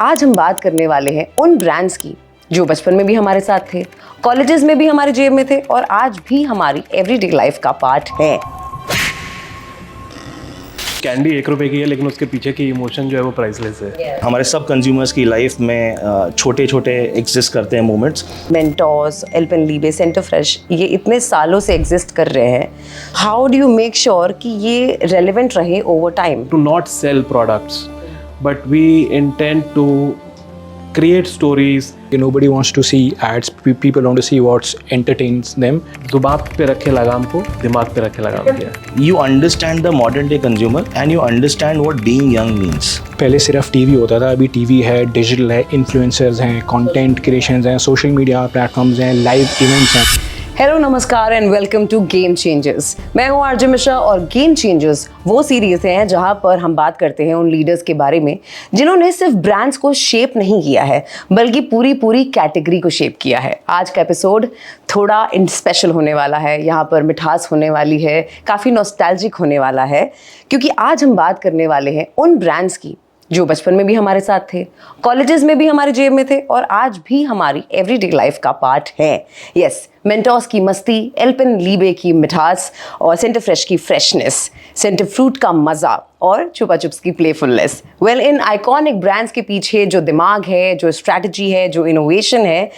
आज हम बात करने वाले हैं उन ब्रांड्स की जो बचपन में भी हमारे साथ थे, कॉलेजेस में भी हमारे जेब में थे और आज भी हमारी एवरीडे लाइफ का पार्ट है। कैंडी 1 रुपए की है लेकिन उसके पीछे की इमोशन जो है वो प्राइसलेस है। हमारे सब कंज्यूमर्स की लाइफ में छोटे छोटे एग्जिस्ट करते हैं moments. Mentos, Alpenliebe, Center Fresh ये इतने सालों से एग्जिस्ट कर रहे हैं। How do you make sure कि ये रेलेवेंट रहे over time? To not sell products but we intend to create stories. Nobody wants to see ads. People want to see what entertains them. जुबान पे रखे लगाम को दिमाग पे रखे लगाम दिया। You understand the modern day consumer and you understand what being young means. पहले सिर्फ टीवी होता था, अभी टीवी है, डिजिटल है, इन्फ्लुएंसर्स हैं, कंटेंट क्रिएशंस हैं, सोशल मीडिया प्लेटफॉर्म्स हैं, लाइव इवेंट्स हैं। हेलो नमस्कार and welcome to Game Changers. मैं हूँ आरजे मिश्रा और गेम चेंजर्स वो सीरीज है जहाँ पर हम बात करते हैं उन लीडर्स के बारे में जिन्होंने सिर्फ ब्रांड्स को शेप नहीं किया है बल्कि पूरी कैटेगरी को शेप किया है। आज का एपिसोड थोड़ा स्पेशल होने वाला है, यहाँ पर मिठास होने वाली है, काफ़ी नॉस्टैल्जिक होने वाला है क्योंकि आज हम बात करने वाले हैं उन ब्रांड्स की जो बचपन में भी हमारे साथ थे, कॉलेजेस में भी हमारे जेब में थे और आज भी हमारी एवरीडे लाइफ का पार्ट है। यस, मेंटोस की मस्ती, एल्पेनलीबे की मिठास और सेंटर फ्रेश की फ्रेशनेस, सेंटर फ्रूट का मज़ा और चुपा चुप्स की प्लेफुलनेस। वेल, इन आइकॉनिक ब्रांड्स के पीछे जो दिमाग है, जो स्ट्रैटेजी है, जो इनोवेशन है,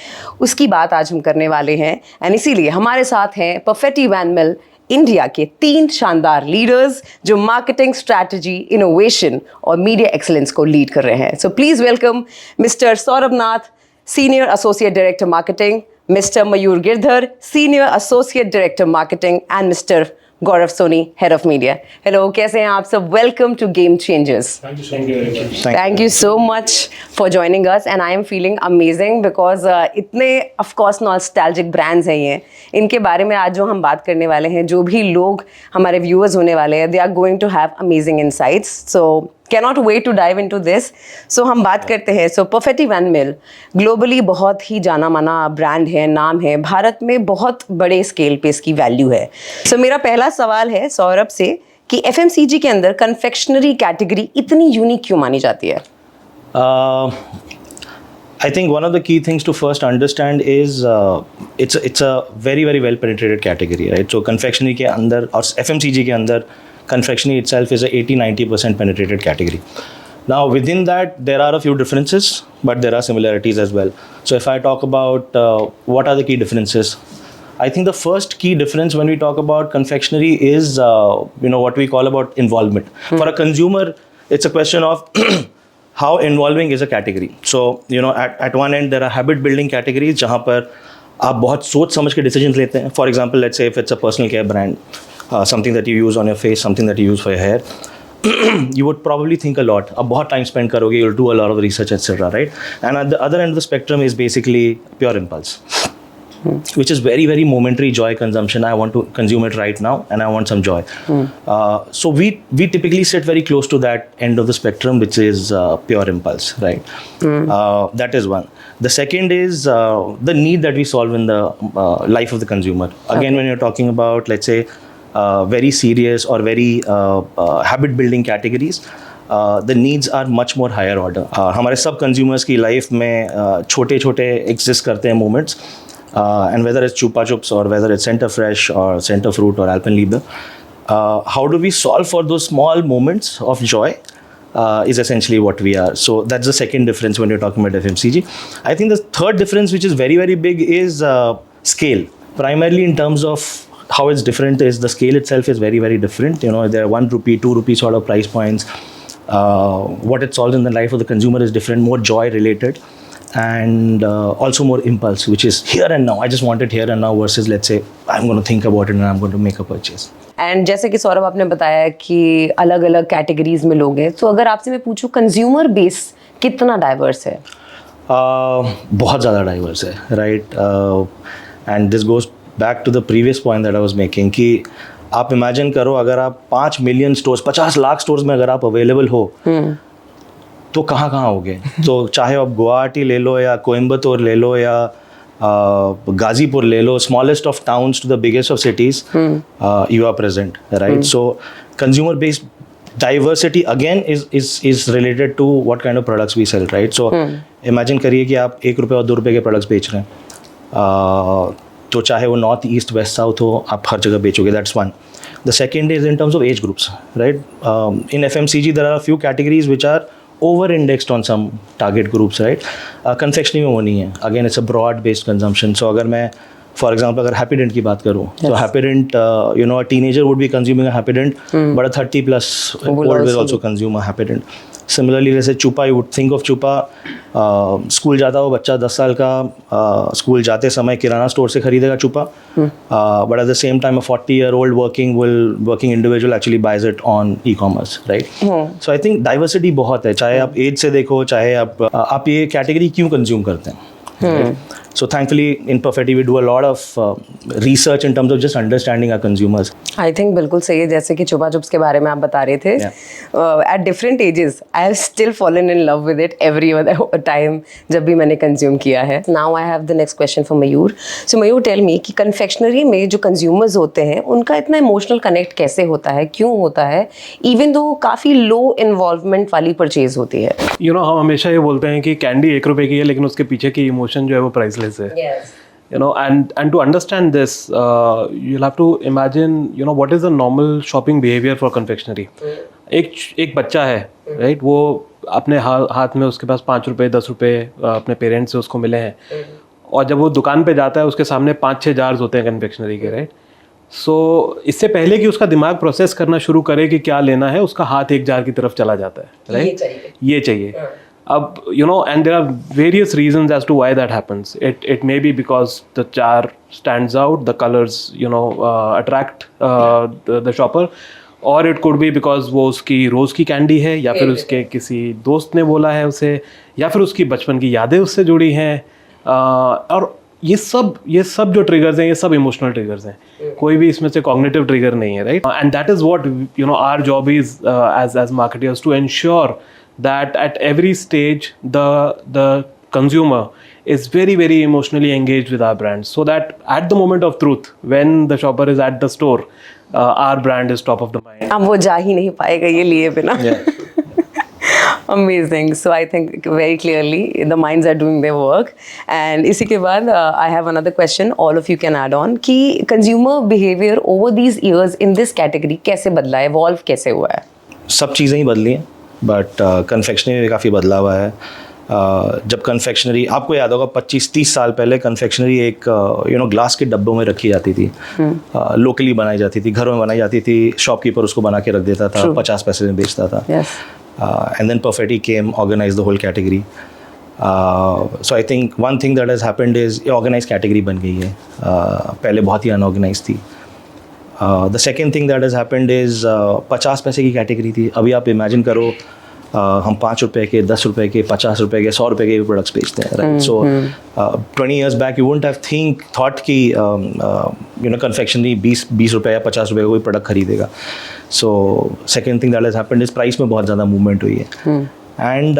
उसकी बात आज हम करने वाले हैं। एंड इसीलिए हमारे साथ हैं परफेक्टी वैन मिल इंडिया के 3 शानदार लीडर्स जो मार्केटिंग स्ट्रैटेजी, इनोवेशन और मीडिया एक्सीलेंस को लीड कर रहे हैं। So please welcome mister Saurabh Nath, senior associate director marketing, mister Mayur Girdhar, senior associate director marketing and mister Gaurav Soni, head of media. Hello, कैसे हैं आप सब? Welcome to Game Changers. Thank you so much for joining us and I am feeling amazing because इतने of course nostalgic brands हैं ये, इनके बारे में आज जो हम बात करने वाले हैं, जो भी लोग हमारे viewers होने वाले हैं, they are going to have amazing insights. So cannot wait to dive into this. So हम बात करते हैं। So परफेक्टी वैन मिल ग्लोबली बहुत ही जाना माना ब्रांड है, नाम है, भारत में बहुत बड़े स्केल पे इसकी वैल्यू है। So मेरा पहला सवाल है सौरभ से कि एफएमसीजी के अंदर कन्फेक्शनरी कैटेगरी इतनी यूनिक क्यों मानी जाती है? I think one of the key things to first understand is it's a very well penetrated category, right? So confectionery के अंदर और FMCG के अंदर confectionery itself is a 80-90% penetrated category. Now within that there are a few differences, but there are similarities as well. So if I talk about what are the key differences, I think the first key difference when we talk about confectionery is what we call about involvement. For a consumer, it's a question of how involving is a category. So at one end there are habit building categories जहाँ पर आप बहुत सोच समझ के decisions लेते हैं. For example, let's say if it's a personal care brand, something that you use on your face, something that you use for your hair, you would probably think a lot. आप बहुत time spend करोगे, you'll do a lot of research, etc. Right? And at the other end of the spectrum is basically pure impulse. Which is very momentary joy consumption. I want to consume it right now and I want some joy. So we typically sit very close to that end of the spectrum, which is pure impulse, right? That is one. The second is the need that we solve in the life of the consumer. Again, when you're talking about, let's say, very serious or very habit building categories, the needs are much more higher order. हमारे सब consumers की life में छोटे छोटे exist करते हैं moments. And whether it's Chupa Chups or whether it's Center Fresh or Center Fruit or Alpenliebe, how do we solve for those small moments of joy is essentially what we are. So that's the second difference when you're talking about FMCG. I think the third difference, which is very big, is scale. Primarily in terms of how it's different is the scale itself is very different. There are 1 rupee, 2 rupee sort of price points. What it solves in the life of the consumer is different, more joy related. And also more impulse, which is here and now. I just want it here and now versus let's say I'm going to think about it and I'm going to make a purchase. And जैसे कि सौरभ आपने बताया कि अलग अलग categories में लोग हैं, तो अगर आपसे मैं पूछूं कंज्यूमर बेस कितना डाइवर्स है? बहुत ज़्यादा डाइवर्स है, right? And this goes back to the previous point that I was making कि आप इमेजिन करो अगर आप 5 मिलियन स्टोर्स, 50 लाख स्टोर्स में अगर आप अवेलेबल हो तो कहाँ होगे? तो चाहे आप गुवाहाटी ले लो या कोयम्बतूर ले लो या गाजीपुर ले लो, smallest of towns to the biggest of cities, you are present, right? So consumer base diversity again is related to what kind of products we sell, right? So imagine करिए कि आप ₹1 और ₹2 के products बेच रहे हैं, तो चाहे वो नॉर्थ ईस्ट वेस्ट साउथ हो, आप हर जगह बेचोगे. That's one. The second is in terms of age groups, right? In FMCG there are a few categories which are over indexed on some target groups, right? Confectionery में वो नहीं है. Again it's a broad based consumption. So अगर मैं for example अगर हैप्पीडेंट की बात करूँ, तो Happydent you know a teenager would be consuming a Happydent, but a 30+ old will also consume a Happydent. Similarly जैसे Chupa, you would think of Chupa, school जाता हो बच्चा 10 साल का, स्कूल जाते समय किराना स्टोर से खरीदेगा Chupa, but at the same time a 40-year-old working individual actually buys it on e-commerce, right? So I think diversity बहुत है, चाहे आप एज से देखो, चाहे आप ये कैटेगरी क्यों कंज्यूम करते हैं. Right? So thankfully in Perfetti we do a lot of research in terms of just understanding our consumers. I think बिल्कुल सही है, जैसे कि चुपा चुप्स के बारे में आप बता रहे थे. At different ages I have still fallen in love with it every time जब भी मैंने कंज्यूम किया है. Now I have the next question for Mayur. So Mayur, tell me कि कन्फेक्शनरी में जो कंज्यूमर्स होते हैं उनका इतना इमोशनल कनेक्ट कैसे होता है, क्यों होता है, इवन दो काफ़ी लो इन्वॉल्वमेंट वाली परचेज होती है. यू नो हम हमेशा ये बोलते हैं कि कैंडी ₹1 की है, लेकिन उसके पीछे की इमोशन जो है वो प्राइसलेस है. You know, and to understand this, you'll have to imagine, you know, what is the normal shopping behavior for confectionery. एक बच्चा है, right? वो अपने हाथ में उसके पास ₹5, ₹10 अपने पेरेंट्स से उसको मिले हैं, और जब वो दुकान पे जाता है उसके सामने 5-6 जार्स होते हैं कन्फेक्शनरी के, राइट? सो इससे पहले कि उसका दिमाग प्रोसेस करना शुरू करे कि क्या लेना है, उसका हाथ एक जार की तरफ चला जाता है, राइट? ये चाहिए. अब you know, and there are various reasons as to why that happens. It may be because the jar stands out, the colors, you know, attract the shopper, or it could be because वो उसकी रोज़ की candy है, या फिर उसके किसी दोस्त ने बोला है उसे, या फिर उसकी बचपन की यादें उससे जुड़ी हैं. और ये सब जो ट्रिगर्स हैं, ये सब इमोशनल ट्रिगर्स हैं. कोई भी इसमें से कॉग्निटिव ट्रिगर नहीं है, right? And that is what you know our job is as marketers, to ensure that at every stage the consumer is very, very emotionally engaged with our brand, so that at the moment of truth, when the shopper is at the store, our brand is top of the mind. अब वो जा ही नहीं पाएगा ये लिए बिना. Amazing. So I think very clearly the minds are doing their work. And इसी के बाद I have another question. All of you can add on कि consumer behavior over these years in this category कैसे बदला है, evolve कैसे हुआ है? सब चीज़ें ही बदली हैं, बट कन्फेक्शनरी में काफ़ी बदला हुआ है. जब कन्फेक्शनरी, आपको याद होगा 25-30 साल पहले कन्फेक्शनरी एक यू नो ग्लास के डब्बों में रखी जाती थी, लोकली बनाई जाती थी, घरों में बनाई जाती थी, शॉपकीपर उसको बना के रख देता था, 50 पैसे में बेचता था. And then Perfetti came, organise the whole category. So I think one thing that has happened is ये ऑर्गेनाइज कैटेगरी बन गई है. पहले बहुत ही अनऑर्गेनाइज थी. The second thing that has happened is 50 पैसे की कैटेगरी थी. अभी आप इमेजिन करो, हम ₹5 के, ₹10 के, ₹50 के, ₹100 के भी प्रोडक्ट्स बेचते हैं, right? So 20 years back you wouldn't have thought कि यू नो कन्फेक्शनरी ₹20 या ₹50 का कोई प्रोडक्ट खरीदेगा. So second thing that has happened is price में बहुत ज़्यादा मूवमेंट हुई है. And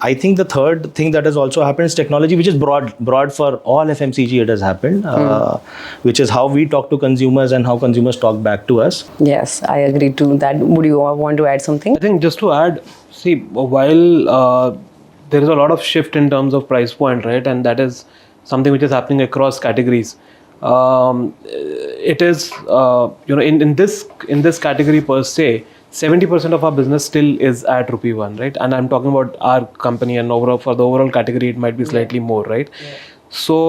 I think the third thing that has also happened is technology, which is broad for all FMCG. It has happened, which is how we talk to consumers and how consumers talk back to us. Yes, I agree to that. Would you want to add something? I think just to add, see, while there is a lot of shift in terms of price point, right, and that is something which is happening across categories. It is you know, in this category per se, 70% of our business still is at ₹1, right? And I'm talking about our company, and overall for the overall category it might be slightly more, right? So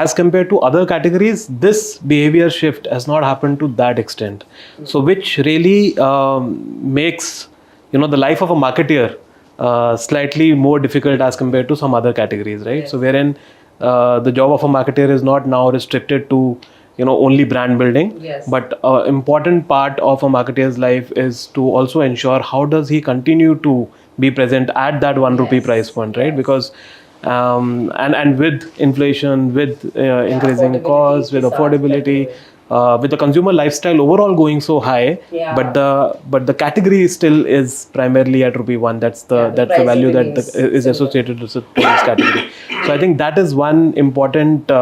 as compared to other categories, this behavior shift has not happened to that extent. So which really makes, you know, the life of a marketeer slightly more difficult as compared to some other categories, right? So wherein the job of a marketeer is not now restricted to, you know, only brand building, but important part of a marketeer's life is to also ensure how does he continue to be present at that ₹1 price point, right? Because and with inflation, with increasing costs, with affordability, with the consumer lifestyle overall going so high, but the category still is primarily at ₹1. That's the value that is associated with this category. So I think that is one important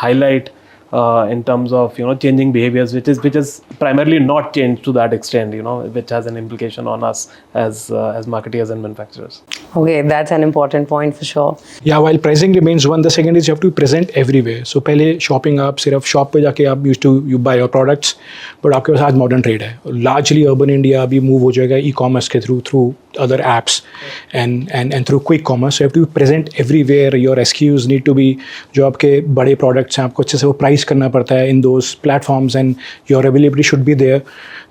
highlight in terms of changing behaviors, which is primarily not changed to that extent, which has an implication on us as marketeers and manufacturers. Okay, that's an important point for sure. Yeah, while pricing remains one, the second is you have to be present everywhere. So पहले shopping आप सिर्फ shop पे जाके आप you buy your products, but आपके पास आज modern trade है. Largely urban India अभी move हो जाएगा e-commerce के through other apps and through quick commerce. So you have to be present everywhere. Your SKUs need to be जो आपके बड़े products हैं आपको अच्छे से वो price करना पड़ता है in those platforms, and your availability should be there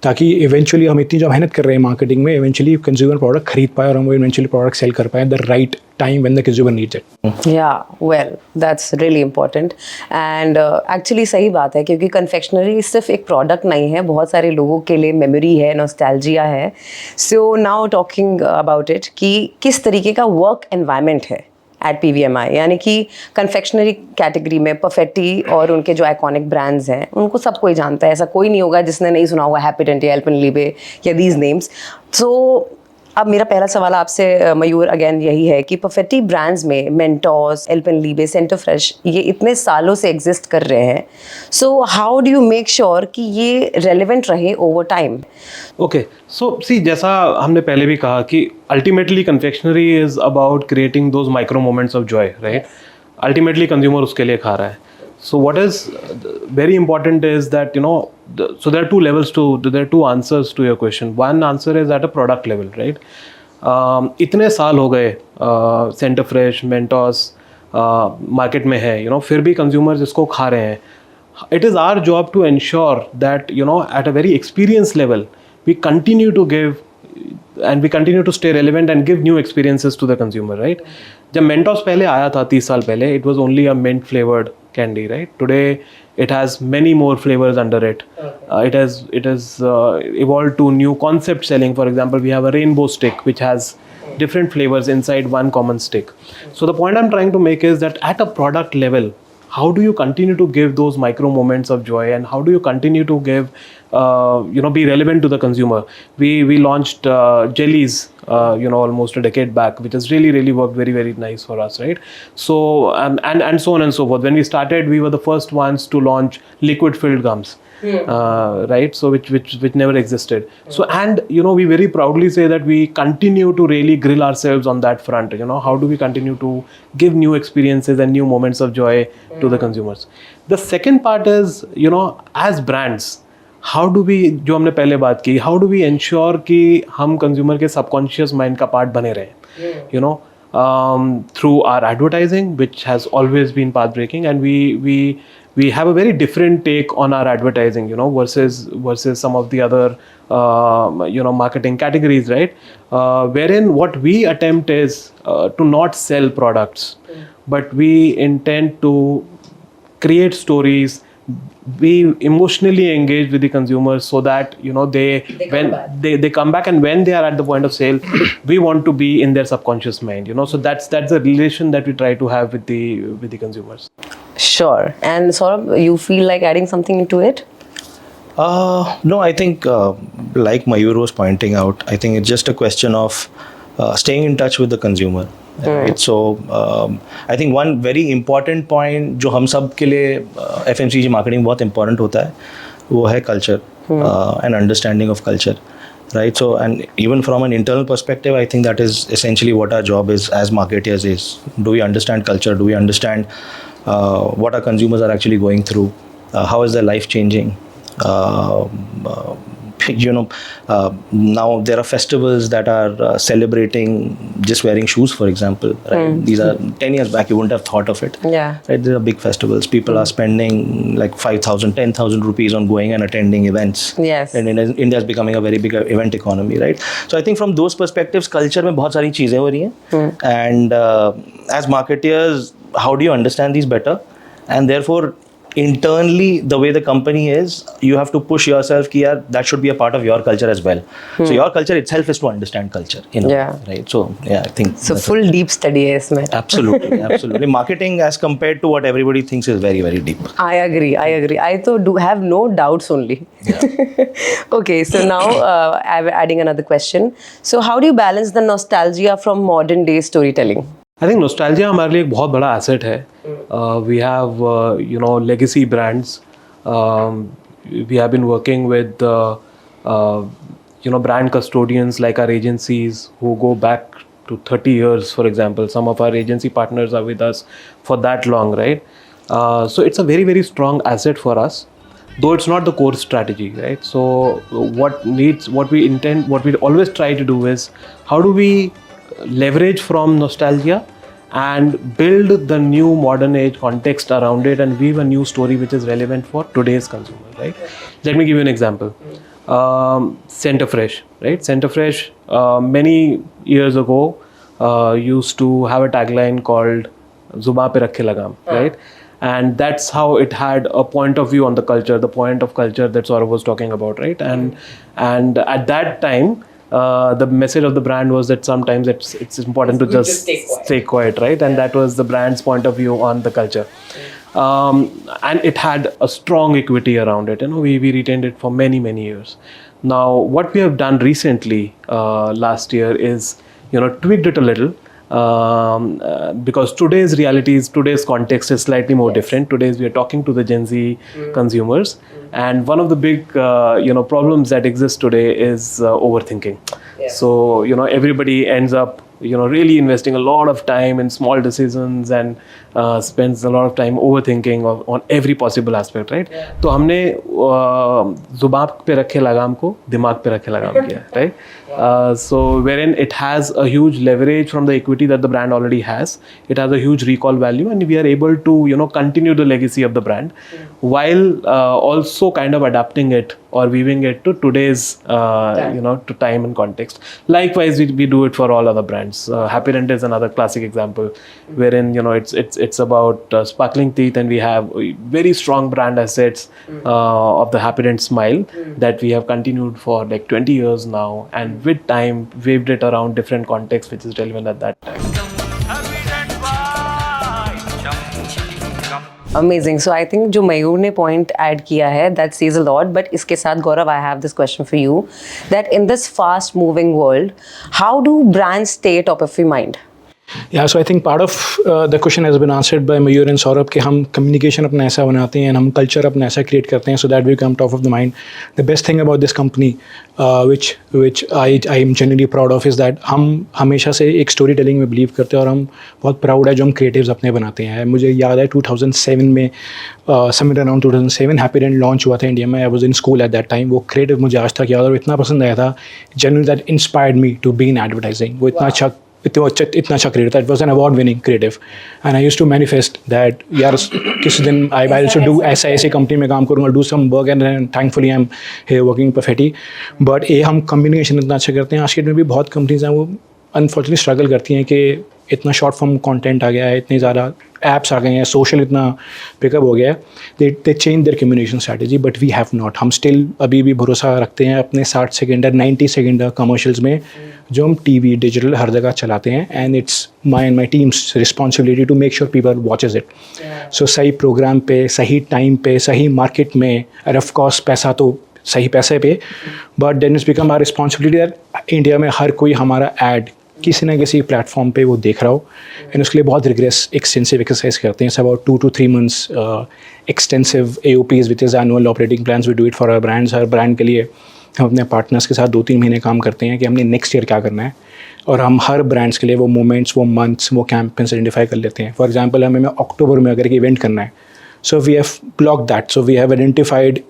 ताकि eventually हम इतनी जो मेहनत कर रहे हैं marketing में eventually consumer product खरीद पाए और हम वो eventually product sell कर पाए the right time when the consumer needs it. Yeah, well, that's really important. And actually सही बात है क्योंकि confectionery सिर्फ एक product नहीं है, बहुत सारे लोगों के लिए memory है, nostalgia है. So now talking about it कि किस तरीके का work environment है at PVMI, यानी कि confectionery category में Perfetti और उनके जो iconic brands हैं उनको सब कोई जानता है, ऐसा कोई नहीं होगा जिसने नहीं सुना होगा Happy या Alpenliebe या these names. So अब मेरा पहला सवाल आपसे मयूर अगेन यही है कि परफेक्टी ब्रांड्स में मेंटोस, एल्पेनलीबे, सेंटर फ्रेश ये इतने सालों से एग्जिस्ट कर रहे हैं. So how do you make sure कि ये रेलेवेंट रहे ओवर टाइम? ओके, सो सी जैसा हमने पहले भी कहा कि ultimately confectionery is about creating those micro moments of Joy, right? Ultimately consumer उसके लिए खा रहा है. So what is very important is that so there are two answers to your question. One answer is at a product level, right? इतने साल हो गए centre fresh, Mentos market में है, फिर भी कंज्यूमर्स इसको खा रहे हैं. It is our job to ensure that at a very experienced level we continue to give and we continue to stay relevant and give new experiences to the consumer, right? जब Mentos पहले आया था 30 साल पहले, it was only a mint flavored candy, right? Today it has many more flavors under it. It has evolved to new concept selling. For example, we have a rainbow stick which has different flavors inside one common stick. So the point I'm trying to make is that at a product level, how do you continue to give those micro moments of joy, and how do you continue to give be relevant to the consumer? We launched jellies almost a decade back, which has really worked very nice for us, right? So and so on and so forth. When we started, we were the first ones to launch liquid filled gums. Right, so which never existed. So and we very proudly say that we continue to really grill ourselves on that front. How do we continue to give new experiences and new moments of joy to the consumers? The second part is as brands, how do we, जो हमने पहले बात की, how do we ensure कि हम consumer के subconscious mind का part बने रहें, through our advertising, which has always been path breaking, and we have a very different take on our advertising, versus some of the other marketing categories, right? Wherein what we attempt is to not sell products, but we intend to create stories, be emotionally engaged with the consumers so that they come back, and when they are at the point of sale, we want to be in their subconscious mind, so that's the relation that we try to have with the consumers. Sure. And Saurabh, you feel like adding something into it? No, I think like Mayur was pointing out, I think it's just a question of staying in touch with the consumer. Right? So I think one very important point जो हम सब के लिए FMCG marketing बहुत important होता है, वो है culture and understanding of culture, right? So and even from an internal perspective, I think that is essentially what our job is as marketers is. Do we understand culture? Do we understand what our consumers are actually going through? How is their life changing? Now there are festivals that are celebrating just wearing shoes, for example, right? These are 10 years back, you wouldn't have thought of it. Yeah. Right? These are big festivals. People are spending like 5,000, 10,000 rupees on going and attending events. Yes. And India is becoming a very big event economy, right? So I think from those perspectives, culture में बहुत सारी चीजें हो रही हैं. And as marketers, how do you understand these better? And therefore, internally, the way the company is, you have to push yourself कि यार that should be a part of your culture as well. So your culture itself is to understand culture, right? So yeah, I think so. Full deep study है इसमें. Absolutely. Marketing as compared to what everybody thinks is very deep. I agree. I do have no doubts only. Yeah. Okay, so now I'm adding another question. So how do you balance the nostalgia from modern day storytelling? I think nostalgia हमारे लिए एक बहुत बड़ा asset है. We have legacy brands. We have been working with brand custodians like our agencies who go back to 30 years, for example. Some of our agency partners are with us for that long, right? So it's a very, very strong asset for us, though it's not the core strategy, right? So what we always try to do is how do we leverage from nostalgia and build the new modern age context around it and weave a new story which is relevant for today's consumer, right? Let me give you an example. Centerfresh, right? Centerfresh many years ago used to have a tagline called Zuba pe rakhe lagam, right? And that's how it had a point of view on the culture, the point of culture that Saurabh was talking about, right? And at that time, the message of the brand was that sometimes it's important to just stay quiet, right? And that was the brand's point of view on the culture. And it had a strong equity around it. We retained it for many, many years. Now, what we have done recently last year is, tweaked it a little. Because today's context is slightly more different. Today's we are talking to the Gen Z consumers, and one of the big problems that exists today is overthinking. So everybody ends up really investing a lot of time in small decisions and spends a lot of time overthinking on every possible aspect, right? तो हमने जुबान पे रखे लगाम को दिमाग पे रखे लगाम किया, right? So wherein it has a huge leverage from the equity that the brand already has, it has a huge recall value, and we are able to continue the legacy of the brand while also kind of adapting it or weaving it to today's to time and context. Likewise, we do it for all other brands. Happy Dent is another classic example, wherein it's about sparkling teeth, and we have very strong brand assets of the Happy Dent smile that we have continued for like 20 years now, and with time weaved it around different contexts which is relevant at that time. Amazing. So I think जो मयूर ने point add किया है, that says a lot. But इसके साथ गौरव, I have this question for you, that in this fast moving world, how do brands stay top of your mind? Yeah, so I think part of the question has been answered by Mayur and Saurabh कि हम communication अपना ऐसा बनाते हैं and हम culture अपना ऐसा create करते हैं so that we come top of the mind. The best thing about this company, which I am genuinely proud of, is that हम हमेशा से एक story telling में believe करते हैं और हम बहुत proud है जो हम creatives अपने बनाते हैं. मुझे याद है 2007 में somewhere around 2007 Happy Dent launch हुआ था इंडिया में. I was in school at that time. वो creative मुझे आज तक याद है और इतना पसंद आया था. Genuinely that inspired me to be in advertising. वो इतना अच्छा creative था. It was an award winning creative, and I used to manifest that यार किसी दिन I should do ऐसे कंपनी में काम करूँगा, do some work, and then thankfully I'm here working perfectly. But हम कम्युनिकेशन इतना अच्छा करते हैं. आज के डेट में भी बहुत कंपनीज हैं वो अनफॉर्चुनेटली स्ट्रगल करती हैं कि इतना शॉर्ट फॉर्म कंटेंट आ गया है, इतने ज़्यादा ऐप्स आ गए हैं, सोशल इतना पिकअप हो गया है. They change their communication strategy, but we have not. हम स्टिल अभी भी भरोसा रखते हैं अपने 60 सेकेंड 90 सेकेंड कमर्शियल्स में जो हम टीवी डिजिटल हर जगह चलाते हैं. And it's my and my team's responsibility to make sure people watches it. So सही प्रोग्राम पे, सही टाइम पे, सही मार्केट में, और ऑफ कोर्स पैसा तो सही पैसे पे, but then it's become our responsibility that India में हर कोई हमारा एड किसी ना किसी प्लेटफॉर्म पे वो देख रहा हो. एंड उसके लिए बहुत रिग्रेस एक्सटेंसिव एक्सरसाइज करते हैं. It's about 2 to 3 months extensive AOPs which is annual operating plans. We do it for our brands. हर ब्रांड के लिए हम अपने पार्टनर्स के साथ 2-3 महीने काम करते हैं कि हमने नेक्स्ट ईयर क्या करना है, और हम हर ब्रांड्स के लिए वो मोमेंट्स, वो मंथ्स, वो कैंपेन्स आइडेंटिफाई कर लेते हैं. फॉर एग्जाम्पल हमें अक्टूबर में अगर एक इवेंट करना है, so we have blocked that. So we have identified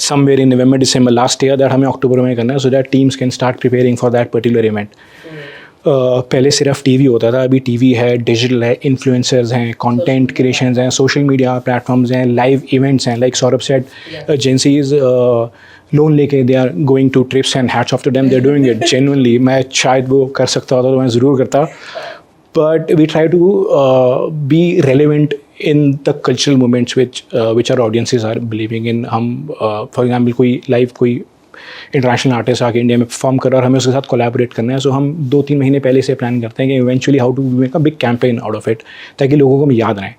somewhere in November, December last year that हमें अक्टूबर में करना है, so that teams can start preparing for that particular event. पहले सिर्फ टीवी होता था, अभी टीवी है, डिजिटल है, इन्फ्लुएंसर्स हैं, कंटेंट क्रिएशंस हैं, सोशल मीडिया प्लेटफॉर्म्स हैं, लाइव इवेंट्स हैं. Like Saurabh said, agencies loan लेके they are going to trips and hats off to them, they are doing it genuinely. मैं शायद वो कर सकता होता तो मैं ज़रूर करता, but we try to be relevant in the cultural moments which our audiences are believing in. हम for example कोई लाइव कोई इंटरनेशनल आर्टिस्ट आके इंडिया में परफॉर्म कर रहा है और हमें उसके साथ कोलैबोरेट करना है, सो हम 2-3 महीने पहले से प्लान करते हैं कि eventually how to make a big campaign out of it, ताकि लोगों को याद रहे.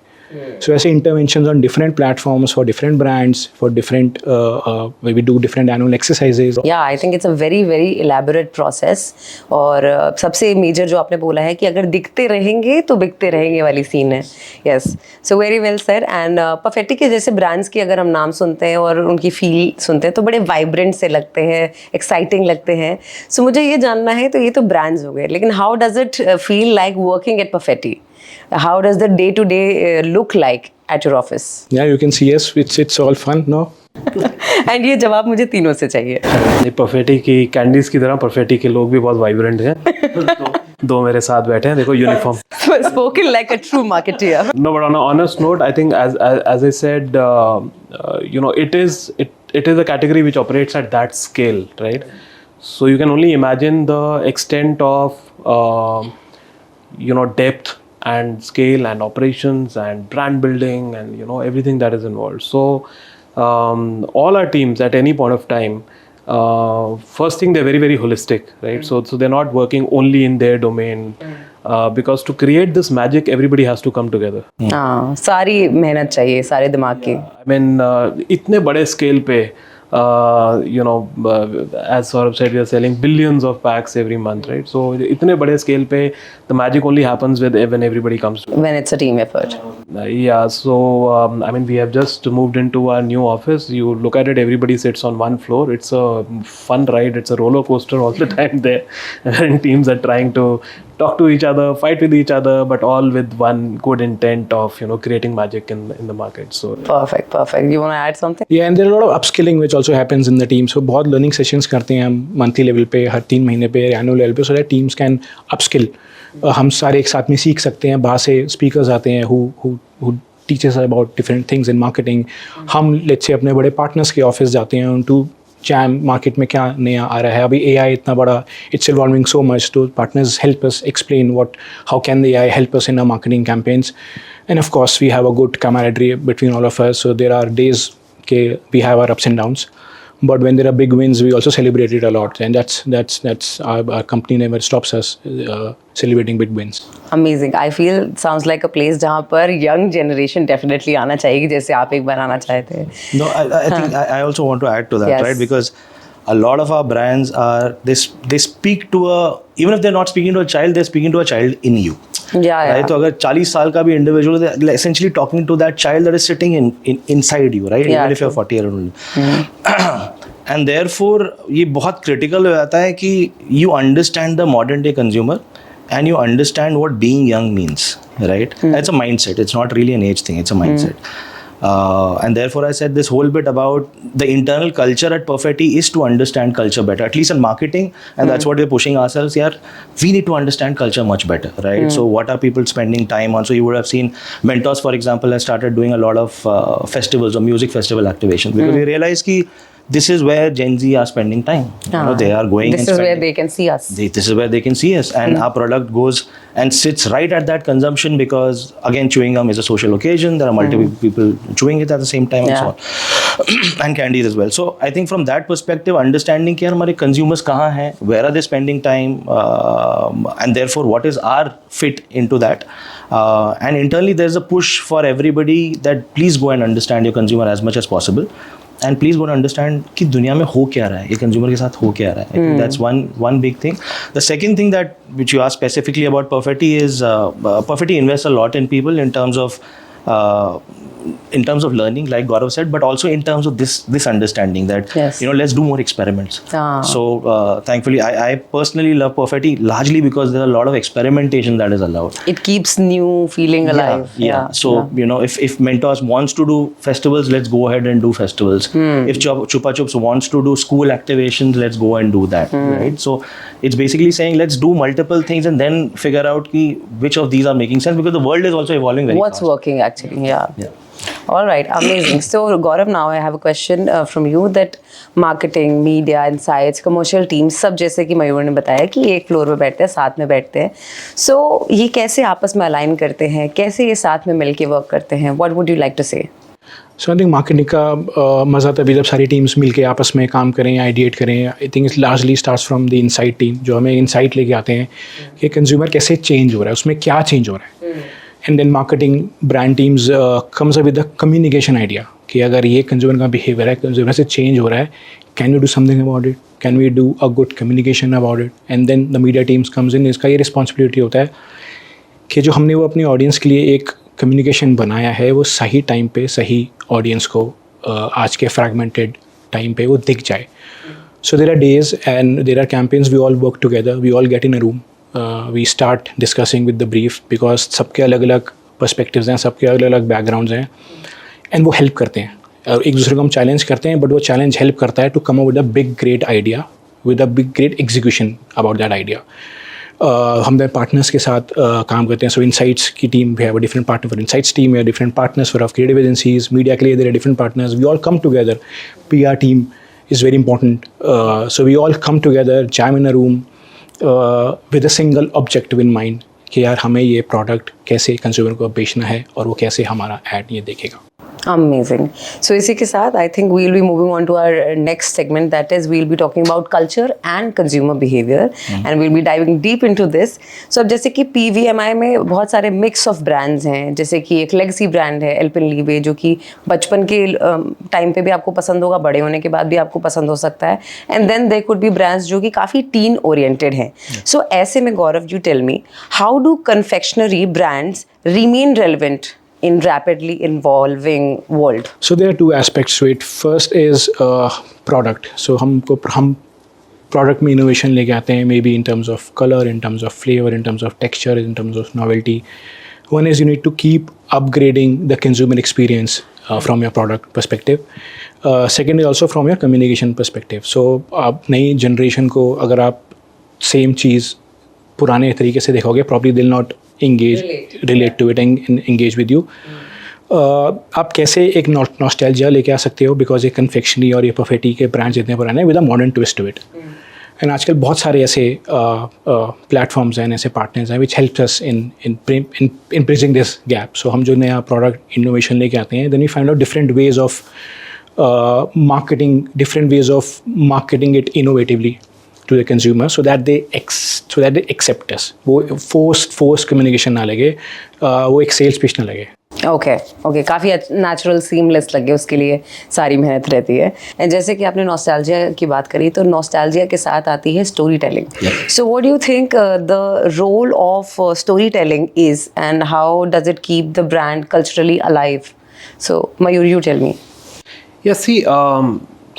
So ऐसे interventions on different platforms for different brands, for different where we do different annual exercises. Yeah, I think it's a very very elaborate process. और सबसे major जो आपने बोला है कि अगर दिखते रहेंगे तो बिकते रहेंगे वाली सीन है. Yes, so very well said. And Perfetti के जैसे ब्रांड्स की अगर हम नाम सुनते हैं और उनकी फील सुनते हैं तो बड़े वाइब्रेंट से लगते हैं, एक्साइटिंग लगते हैं. सो मुझे ये जानना है, तो ये तो ब्रांड्स हो गए, लेकिन how does it feel like working at Perfetti? How does the day to day look like at your office? Yeah, you can see us. It's all fun, no? And ये जवाब मुझे तीनों से चाहिए. नहीं, परफेटी की कैंडीज की तरह परफेटी के लोग भी बहुत वाइब्रेंट हैं. दो मेरे साथ बैठे हैं, देखो uniform. Spoken like a true marketeer. No, but on an honest note, I think as I said, it is a category which operates at that scale, right? So you can only imagine the extent of depth and scale and operations and brand building and everything that is involved. So all our teams at any point of time, first thing, they're very very holistic, right? So they're not working only in their domain. Because to create this magic, everybody has to come together. हाँ, सारी मेहनत चाहिए, सारे दिमाग की. I mean, इतने बड़े scale पे, as Saurabh said, we are selling billions of packs every month, right? So इतने बड़े scale पे, the magic only happens when everybody comes together. When it's a team effort. Yeah, so I mean, we have just moved into our new office. You look at it, everybody sits on one floor. It's a fun ride. It's a roller coaster all the time there. And teams are trying to talk to each other, fight with each other, but all with one good intent of creating magic in the market. So Perfect. You want to add something? Yeah, and there are a lot of upskilling which also happens in the team. So बहुत learning sessions करते हैं हम monthly level पे, हर 3 महीने पे, annual level पे, so that teams can upskill. हम सारे एक साथ में सीख सकते हैं. बाहर से speakers आते हैं who teach us about different things in marketing. हम let's say अपने बड़े partners के office जाते हैं to जैम मार्केट में क्या नया आ रहा है. अभी AI इतना बड़ा, इट्स इवॉल्विंग सो मच. तो partners help us explain how can the AI help us in our marketing campaigns. And of course we have a good camaraderie between all of us. So there are days के we have our ups and downs, but when there are big wins we also celebrate it a lot, and that's our company never stops us celebrating big wins. Amazing. I feel sounds like a place जहाँ पर young generation definitely आना चाहिए, जैसे आप एक बार आना चाहे थे. No, I think I also want to add to that, Yes. right? Because a lot of our brands they speak to even if they're not speaking to a child, they're speaking to a child in you. Yeah. Right? तो अगर 40 साल का भी individual, they're essentially talking to that child that is sitting inside you, right? Yeah, Even if you're 40 years old. And therefore ये बहुत critical हो जाता है कि you understand the modern day consumer and you understand what being young means, right? It's a mindset. It's not really an age thing. It's a mindset. And therefore I said this whole bit about the internal culture at Perfetti is to understand culture better, at least in marketing, and that's what we're pushing ourselves here. We need to understand culture much better, right? So what are people spending time on? So you would have seen Mentos, for example, has started doing a lot of festivals or music festival activations, because we realize ki this is where Gen Z are spending time. They are going. This is where they can see us. This is where they can see us, and our product goes and sits right at that consumption, because again, chewing gum is a social occasion. There are multiple people chewing it at the same time, and so on, and candies as well. So I think from that perspective, understanding कि हमारे consumers कहाँ हैं, where are they spending time, and therefore what is our fit into that. And internally, there's a push for everybody that please go and understand your consumer as much as possible. And please go and understand कि दुनिया में हो क्या रहा है, ये consumer के साथ हो क्या रहा है. I think that's one big thing. The second thing that which you asked specifically about Perfetti is Perfetti invests a lot in people in terms of learning, like Gaurav said, but also in terms of this understanding that let's do more experiments. So thankfully, I personally love Perfetti largely because there are a lot of experimentation that is allowed. It keeps new feeling alive. Yeah. So if Mentos wants to do festivals, let's go ahead and do festivals. If Chupa Chups wants to do school activations, let's go and do that. Right. So it's basically saying let's do multiple things and then figure out which of these are making sense, because the world is also evolving very What's fast. working actually? Yeah. All right, amazing. So Gaurav, now I have a question from you that marketing, media, insights, commercial teams, सब जैसे कि मयूर ने बताया कि एक floor पे बैठते हैं, साथ में बैठते हैं. So ये कैसे आपस में अलाइन करते हैं, कैसे ये साथ में मिलके वर्क करते हैं? What would you like to say? So I think marketing का मज़ा तभी जब सारी टीम्स मिलके आपस में काम करें, आइडिएट करें. आई think it's largely starts from the insight team, जो हमें इनसाइट लेके आते हैं कि कंज्यूमर कैसे चेंज हो रहा है, उसमें क्या चेंज हो रहा है. And then marketing brand teams comes up with the communication idea कि अगर ये कंज्यूमर का बिहेवियर है, कंज्यूमर से चेंज हो रहा है, can we do something about it, can we do a good communication about it, and then the media teams comes in. इसका ये रिस्पॉन्सिबिलिटी होता है कि जो हमने वो अपनी ऑडियंस के लिए एक कम्युनिकेशन बनाया है वो सही टाइम पे सही ऑडियंस को आज के फ्रैगमेंटेड टाइम पे वो दिख जाए. So there are days and there are campaigns we all work together, we all get in a room, we start discussing with the brief because सबके अलग अलग perspectives हैं, सबके अलग अलग backgrounds हैं and वो help करते हैं और एक दूसरे को हम challenge करते हैं, but वो challenge help करता है to come up with a big great idea with a big great execution about that idea. हम अपने पार्टनर्स के साथ काम करते हैं. सो इनसाइट्स की team we have a different partner for insights team, we have different partners for creative agencies. Media के लिए there are different partners. We all come together. PR team is very important. So we all come together, jam in a room with a single objective in mind कि यार हमें ये product कैसे consumer को बेचना है और वो कैसे हमारा ऐड ये देखेगा. Amazing. So इसी के साथ I think we'll be moving on to our next segment, that is we'll be talking about culture and consumer behavior and we'll be diving deep into this. So अब जैसे कि PVMI में बहुत सारे mix of brands हैं, जैसे कि एक legacy brand है Alpenlibe जो कि बचपन के टाइम पे भी आपको पसंद होगा, बड़े होने के बाद भी आपको पसंद हो सकता है, and then there could be brands जो कि काफ़ी teen oriented हैं. So ऐसे में गौरव, you tell me, how do confectionery brands remain relevant in rapidly evolving world? So there are two aspects to it. First is product. So हम product में innovation लेके आते हैं, maybe in terms of color, in terms of flavor, in terms of texture, in terms of novelty. One is you need to keep upgrading the consumer experience from your product perspective. Second is also from your communication perspective. So आप नई generation को अगर आप same चीज़ पुराने तरीके से देखोगे, probably they'll not relate to it and engage with you. आप कैसे एक नॉस्टैल्जिया लेके आ सकते हो, बिकॉज ये कन्फेक्शनरी और ये परफेक्टी के ब्रांड्स इतने पुराने हैं with a modern twist to it. And आजकल बहुत सारे ऐसे प्लेटफॉर्म्स हैं, ऐसे पार्टनर्स हैं which helps us in bridging this gap. So हम जो नया प्रोडक्ट इनोवेशन लेके आते हैं, then we find out different ways of marketing it innovatively to the consumer so that they accept us. वो forced communication ना लगे, वो एक sales pitch ना लगे. ओके काफ़ी नेचुरल सीमलेस लगे, उसके लिए सारी मेहनत रहती है. एंड जैसे कि आपने नॉस्टैल्जिया की बात करी, तो नॉस्टैल्जिया के साथ आती है story telling. So what do you think the role of story telling is and how does it keep the brand culturally alive? So Mayur, you tell me. Yeah, see,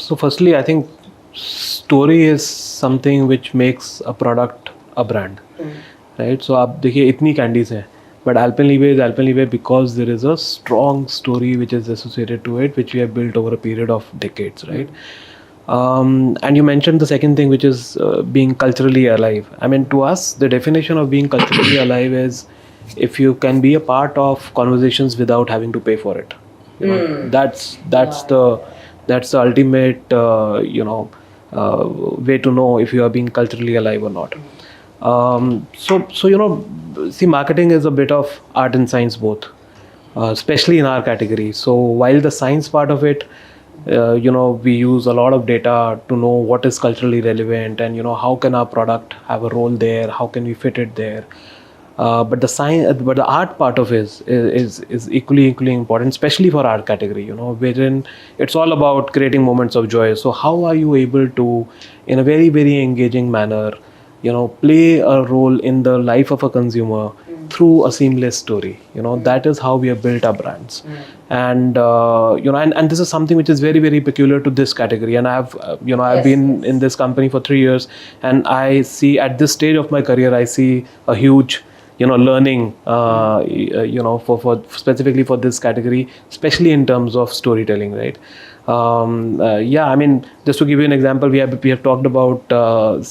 so firstly, I think story is something which makes a product a brand, right? So आप देखिए इतनी candies हैं, but Alpenlibe is Alpenlibe because there is a strong story which is associated to it, which we have built over a period of decades, right? And you mentioned the second thing, which is being culturally alive. I mean, to us, the definition of being culturally alive is if you can be a part of conversations without having to pay for it. You know, that's the ultimate way to know if you are being culturally alive or not. So you know, see, marketing is a bit of art and science both, especially in our category. So while the science part of it, we use a lot of data to know what is culturally relevant and how can our product have a role there, how can we fit it there. But the art part of it is equally important, especially for our category, wherein it's all about creating moments of joy. So how are you able to, in a very, very engaging manner, play a role in the life of a consumer through a seamless story? That is how we have built our brands. And and this is something which is very, very peculiar to this category. And I've been in this company for 3 years, and I see at this stage of my career, I see a huge learning, for specifically for this category, especially in terms of storytelling, right? I mean, just to give you an example, we have talked about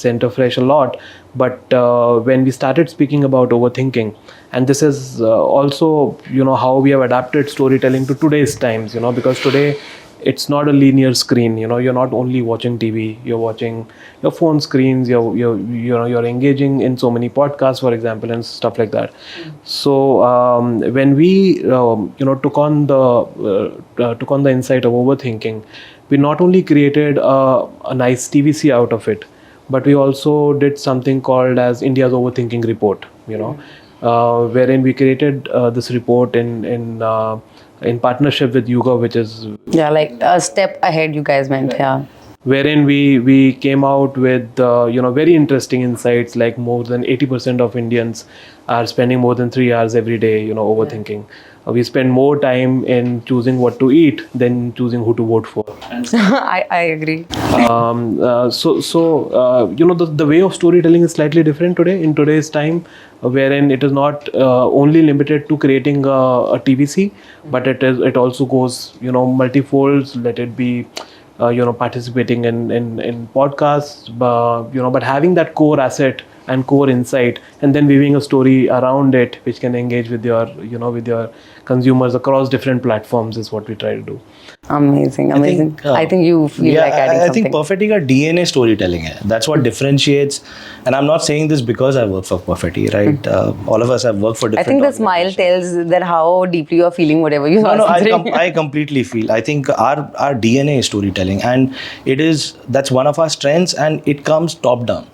Center Fresh a lot, but when we started speaking about overthinking, and this is also how we have adapted storytelling to today's times, because today it's not a linear screen. You're not only watching TV, you're watching your phone screens, you're engaging in so many podcasts, for example, and stuff like that. So when we took on the insight of overthinking, we not only created a nice TVC out of it, but we also did something called as India's Overthinking Report. wherein we created this report in partnership with Yuga, which is Yeah, like a step ahead you guys went. Yeah. wherein we came out with very interesting insights, like more than 80% of Indians are spending more than 3 hours every day overthinking. We spend more time in choosing what to eat than choosing who to vote for. I agree. The way of storytelling is slightly different today in today's time, wherein it is not only limited to creating a TVC, but it also goes multifolds. Let it be participating in podcasts, but having that core asset and core insight, and then weaving a story around it which can engage with your consumers across different platforms is what we try to do. Amazing. I think you feel like adding I something. think Perfetti का DNA storytelling है. That's what differentiates. And I'm not saying this because I work for Perfetti, right? All of us have worked for I different. think the smile tells that how deeply you are feeling whatever you are No, saying. I completely feel. I think our DNA is storytelling, and that's one of our strengths, and it comes top down.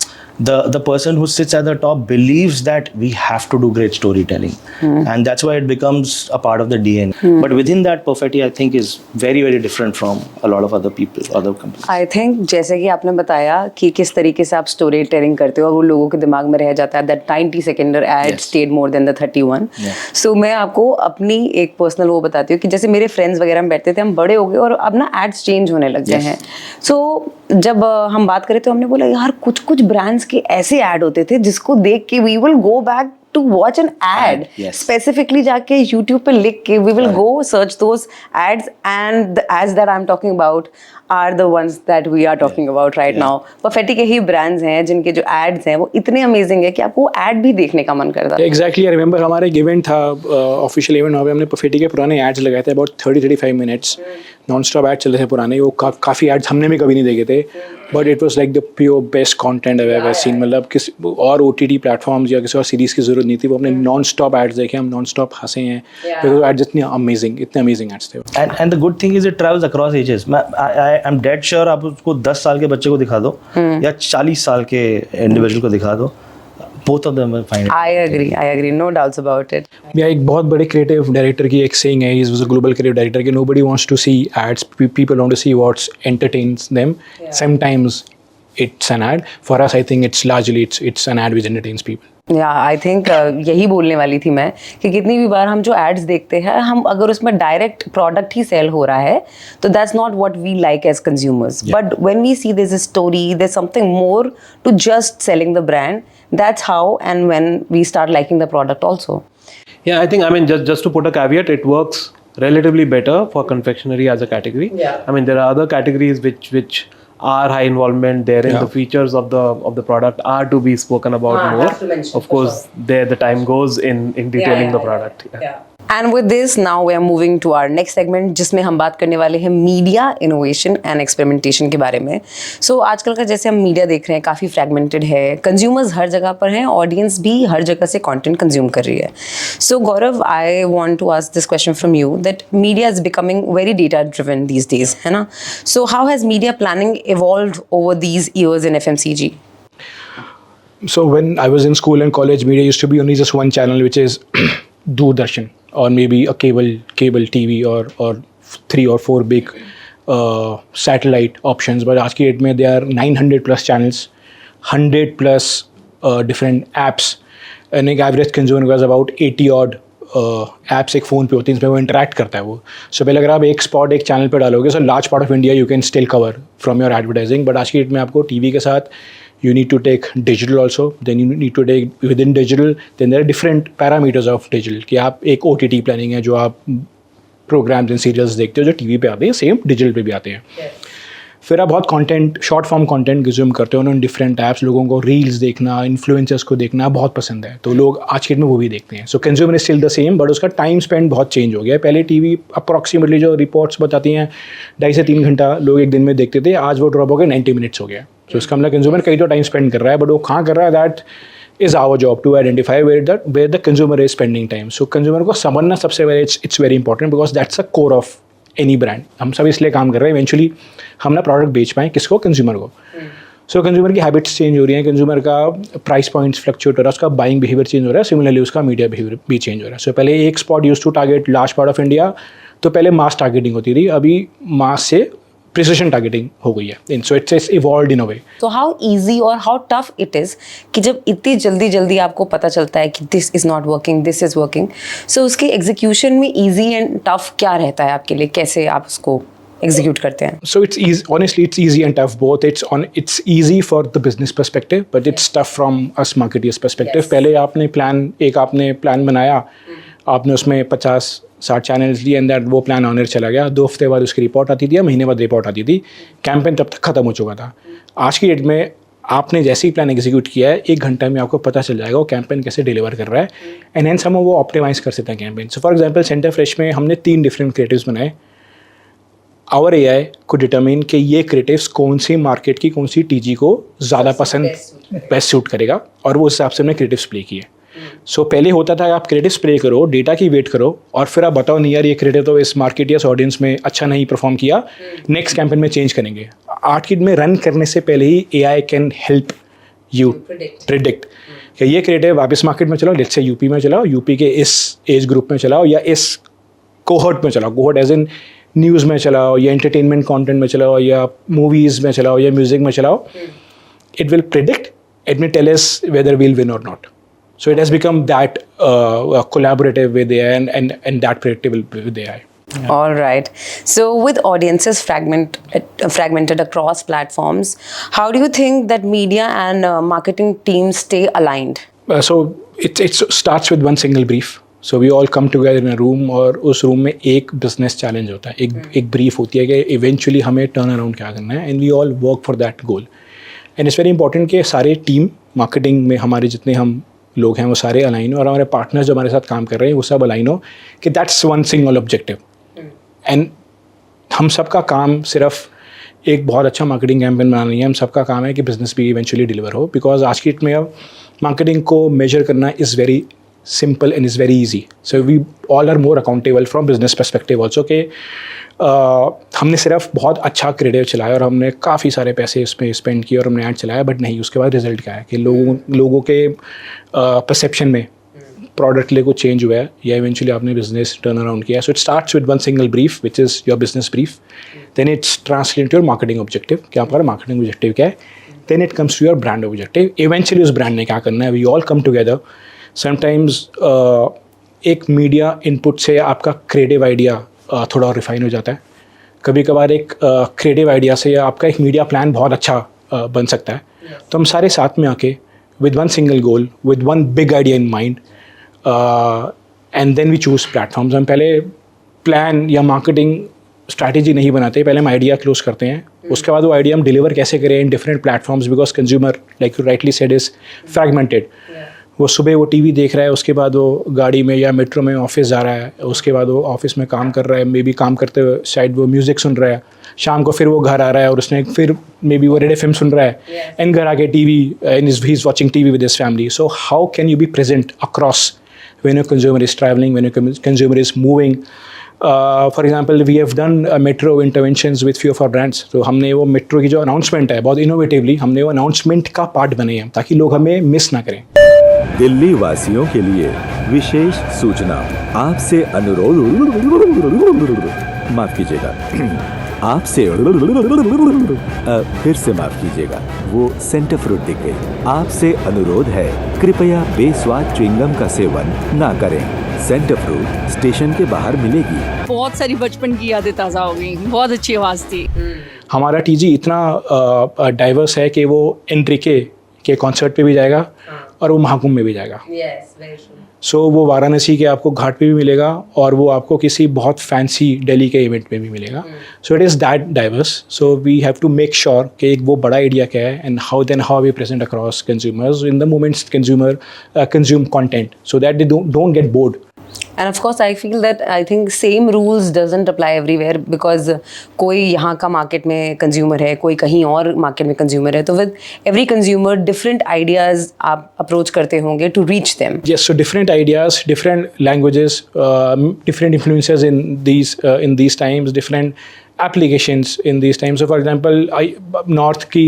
The person who sits at the top believes that we have to do great storytelling, and that's why it becomes a part of the DNA. But within that, Perfetti, I think, is very, very different from a lot of other people, other companies. I think जैसे कि आपने बताया कि किस तरीके से आप story telling करते हो और वो लोगों के दिमाग में रह जाता है that 90 seconder ad stayed more than the 31. So मैं आपको अपनी एक पर्सनल वो बताती हूँ कि जैसे मेरे फ्रेंड्स वगैरह में बैठते थे, हम बड़े हो गए और अब ना एड्स चेंज होने लग गए हैं. सो जब हम बात करें तो हमने बोला यार कुछ कुछ ब्रांड्स के ऐसे ऐड होते थे जिसको देख के we will go back to watch an ad. Yes. Specifically जाके YouTube पे लिख के we will go search those ads, and the ads that I'm talking about are the ones that we are talking about right now. Perfetti के ही brands हैं जिनके जो ads हैं वो इतने amazing है कि आपको वो ad भी देखने का मन करता है. एग्जैक्टली आई रिमेंबर हमारा एक इवेंट था ऑफिशियल इवेंट, वहाँ पे हमने Perfetti के पुराने एड्स लगाए थे, about 30-35 minutes non stop ad चल रहे थे पुराने. वो काफ़ी एड्स हमने भी कभी नहीं देखे थे, but it was like the pure best content I have seen. मतलब किसी और OTT प्लेटफॉर्म्स या किसी और सीरीज़ की जरूरत नहीं थी. वो अपने नॉन स्टॉप एड्स देखे, हम नॉन स्टॉप हंसे हैं बिकॉज एड्स इतने अमेजिंग एड्स थे. And the good thing is it travels across ages. I'm dead sure आप उसको 10 साल के बच्चे को दिखा दो या 40 साल के इंडिविजुअल को दिखा दो, both of them will find it. I agree, no doubts about it. या एक बहुत बड़े क्रिएटिव डायरेक्टर की एक सेइंग है, he was a global creative director, कि nobody wants to see ads, people want to see what's entertains them. Sometimes it's an ad, for us I think it's largely it's an ad which entertains people. या I think यही बोलने वाली थी मैं कि कितनी भी बार हम जो एड्स देखते हैं, हम अगर उसमें डायरेक्ट प्रोडक्ट ही सेल हो रहा है तो that's not what we like as consumers. But when we see there is a story, there is something more to just selling the brand, that's how and when we start liking the product also. Yeah, I think, I mean, just to put a caveat, it works relatively better for confectionery as a category. Yeah. I mean, there are other categories which are high involvement therein. The features of the product are to be spoken about more. have to mention, Of course, there the time goes in detailing the product. And with this, now we are moving to our next segment, जिसमें हम बात करने वाले हैं media innovation and experimentation के बारे में. सो आजकल का जैसे हम मीडिया देख रहे हैं काफ़ी फ्रैगमेंटेड है, कंज्यूमर्स हर जगह पर हैं, ऑडियंस भी हर जगह से कंटेंट कंज्यूम कर रही है. So Gaurav, I want to ask this question from you that media is becoming very data driven these days, है ना? So how has media planning evolved over these years in FMCG? So when I was in school and college, media used to be only just one channel, which is Doordarshan, or maybe a cable TV, or 3 or 4 big satellite options. But आज की date में there are 900 plus channels, 100 plus different apps, and एक average consumer के पास about 80 odd apps एक phone पे होती हैं जिसमें वो इंटरेक्ट करता है वो. सो पहले अगर आप एक स्पॉट एक चैनल पे डालोगे, so large part of India you can still cover from your advertising. But आज की डेट में आपको टीवी के साथ you need to take digital also, then you need to take within digital, then there are different parameters of digital, कि आप एक OTT planning है जो आप programs and serials देखते हो जो TV पे आते हैं, सेम digital पे भी आते हैं. फिर आप बहुत content, short form content consume करते हो उन डिफरेंट ऐप्स. लोगों को रील्स देखना, इन्फ्लुएंसर्स को देखना बहुत पसंद है, तो लोग आज के डेट में वो भी देखते हैं. सो consumer is still the same, but उसका टाइम स्पेंड बहुत चेंज हो गया है. पहले टीवी अप्रॉक्सीमेटली जो रिपोर्ट्स बताती हैं 2.5 से 3 घंटा लोग एक दिन में देखते थे, आज वो ड्रॉप हो गया 90 मिनट्स हो गया. सो इसका मतलब कंज्यूमर कहीं तो टाइम स्पेंड कर रहा है, बट वो कहाँ कर रहा है, that is our job to identify where the consumer is spending time. So consumer को समझना सबसे पहले it's very important, because that's the core of any brand. हम सब इसलिए काम कर रहे हैं इवेंचुअली हम ना प्रोडक्ट बेच पाएँ, किसको, कंज्यूमर को. सो कंज्यूमर की हैबिट्स चेंज हो रही हैं, कंज्यूमर का प्राइस पॉइंट्स फ्लक्चुएट हो रहा है, उसका बाइंग बिहेवियर चेंज हो रहा है, सिमिलरली उसका मीडिया बिहेवियर भी चेंज हो रहा है. सो पहले एक spot use to target large part of India, तो पहले मास टारगेटिंग होती थी, अभी मास से प्रिसिशन टारगेटिंग हो गई है. So it's evolved in a way. तो हाउ इजी और हाउ टफ इट इज़ कि जब इतनी जल्दी आपको पता चलता है कि this is not working, this is working, so उसके एग्जीक्यूशन में इजी एंड टफ क्या रहता है आपके लिए, कैसे आप उसको एग्जीक्यूट करते हैं? So it's easy. Honestly, it's easy and tough both. It's easy for the business perspective, but it's tough from us marketers perspective. Yes. पहले आपने प्लान बनाया, आपने उसमें 50-60 चैनल्स लिए एंड दैट वो प्लान ऑनर चला गया. 2 हफ्ते बाद उसकी रिपोर्ट आती थी या महीने बाद रिपोर्ट आती थी. कैंपेन तब तक खत्म हो चुका था. आज की डेट में आपने जैसे ही प्लान एग्जीक्यूट किया है, 1 घंटे में आपको पता चल जाएगा वो कैंपेन कैसे डिलीवर कर रहा है, एंड हेंस हम वो ऑप्टिमाइज कर सकते हैं campaign. So for example centre fresh में हमने 3 डिफरेंट क्रिएटिव्स बनाए. आवर AI को डिटरमिन कि ये क्रिएटिव्स कौन सी मार्केट की कौन सी TG को ज़्यादा पसंद बेस्ट सूट करेगा, और वो हिसाब से हमने क्रिएटिव्स प्ले किए. सो पहले होता था आप क्रिएटिव्स प्ले करो, डेटा की वेट करो, और फिर आप बताओ नहीं यार ये क्रिएटिव तो इस मार्केट या इस ऑडियंस में अच्छा नहीं परफॉर्म किया, नेक्स्ट कैंपेन में चेंज करेंगे. आर्टकिट में रन करने से पहले ही AI can help you predict कि ये क्रिएटिव आप इस मार्केट में चलाओ, लेट्स से यूपी में चलाओ, यूपी के इस एज ग्रुप में चलाओ, या इस कोहर्ट में चलाओ, कोहर्ट एज इन न्यूज़ में चलाओ, या एंटरटेनमेंट कंटेंट में चलाओ, या मूवीज़ में चलाओ, या म्यूजिक में चलाओ. It will predict, it will tell us whether we'll win और not. So it has become that collaborative with AI and that predictable with AI. Yeah. All right. So with audiences fragmented across platforms, how do you think that media and marketing teams stay aligned? So it starts with one single brief. So we all come together in a room, और उस room में एक business challenge होता है, एक brief होती है कि eventually हमें turn around क्या करना है, and we all work for that goal. And it's very important कि सारे टीम marketing में हमारे जितने हम लोग हैं वो सारे अलाइन हो, और हमारे पार्टनर्स जो हमारे साथ काम कर रहे हैं वो सब अलाइन हो कि that's one single objective. And हम सबका काम सिर्फ एक बहुत अच्छा मार्केटिंग कैंपेन बनाना नहीं है, हम सबका काम है कि बिजनेस भी इवेंचुअली डिलीवर हो. बिकॉज आज की डेट में अब मार्केटिंग को मेजर करना is very simple and is very easy. So we all are more accountable from business perspective also कि हमने सिर्फ बहुत अच्छा क्रिएटिव चलाया और हमने काफ़ी सारे पैसे इसमें स्पेंड किए और हमने ऐड चलाया, बट नहीं, उसके बाद रिजल्ट क्या है कि लोगों के परसेप्शन में प्रोडक्ट ले को चेंज हुआ है या इवेंचुअली आपने बिजनेस टर्न अराउंड किया. So it starts with one single brief which is your business brief, then it's translate your marketing objective कि आपका मार्केटिंग ऑब्जेक्टिव क्या है, then it comes to your brand objective. Eventually उस brand ने क्या करना है, we all come together. Sometimes एक मीडिया इनपुट से आपका क्रिएटिव आइडिया थोड़ा और रिफाइन हो जाता है. कभी कभार एक क्रिएटिव आइडिया से आपका एक मीडिया प्लान बहुत अच्छा बन सकता है. तो हम सारे साथ में आके with one single goal, with one big idea in mind, and then we choose platforms. हम पहले प्लान या मार्केटिंग स्ट्रैटेजी नहीं बनाते, पहले हम आइडिया क्लोज करते हैं. उसके बाद वो आइडिया हम डिलीवर कैसे करें in different platforms, because consumer like you rightly said is fragmented. वो सुबह वो टीवी देख रहा है, उसके बाद वो गाड़ी में या मेट्रो में ऑफिस जा रहा है, उसके बाद वो ऑफिस में काम कर रहा है, मे बी काम करते हुए शायद वो म्यूज़िक सुन रहा है, शाम को फिर वो घर आ रहा है और उसने फिर मे बी वो रेड FM सुन रहा है, एंड घर आके TV and he is watching TV with his family. So how can you be present across when your consumer is traveling, when your consumer is moving? For example, we have done metro interventions with few of our brands. तो हमने वो metro की जो announcement है बहुत innovatively हमने वो announcement का पार्ट बने हैं ताकि लोग हमें मिस ना करें. दिल्ली वासियों के लिए विशेष सूचना. आपसे अनुरोध, माफ कीजिएगा, आपसे फिर से माफ कीजिएगा, वो सेंटर फ्रूट दिख गई. आपसे अनुरोध है कृपया बेस्वाद च्युइंगम का सेवन ना करें. सेंटर फ्रूट स्टेशन के बाहर मिलेगी. बहुत सारी बचपन की यादें ताज़ा हो गई. बहुत अच्छी आवाज़ थी. हमारा TG इतना डाइवर्स है कि वो एंट्रिके के कॉन्सर्ट पे भी जाएगा और वो महाकुंभ में भी जाएगा. सो वो वाराणसी के आपको घाट पे भी मिलेगा और वो आपको किसी बहुत फैंसी दिल्ली के इवेंट में भी मिलेगा. So it is that diverse. So we have to make sure कि एक वो बड़ा आइडिया क्या है and how we present across consumers in the moments consumer consume content so that they don't get bored. And of course, I feel that I think same rules doesn't apply everywhere because कोई यहाँ का market में consumer है, कोई कहीं और market में consumer है, तो with every consumer different ideas आप अप्रोच करते होंगे to reach them. Yes, so different ideas, different languages, different influences in these times, different applications in these times. So for example, North की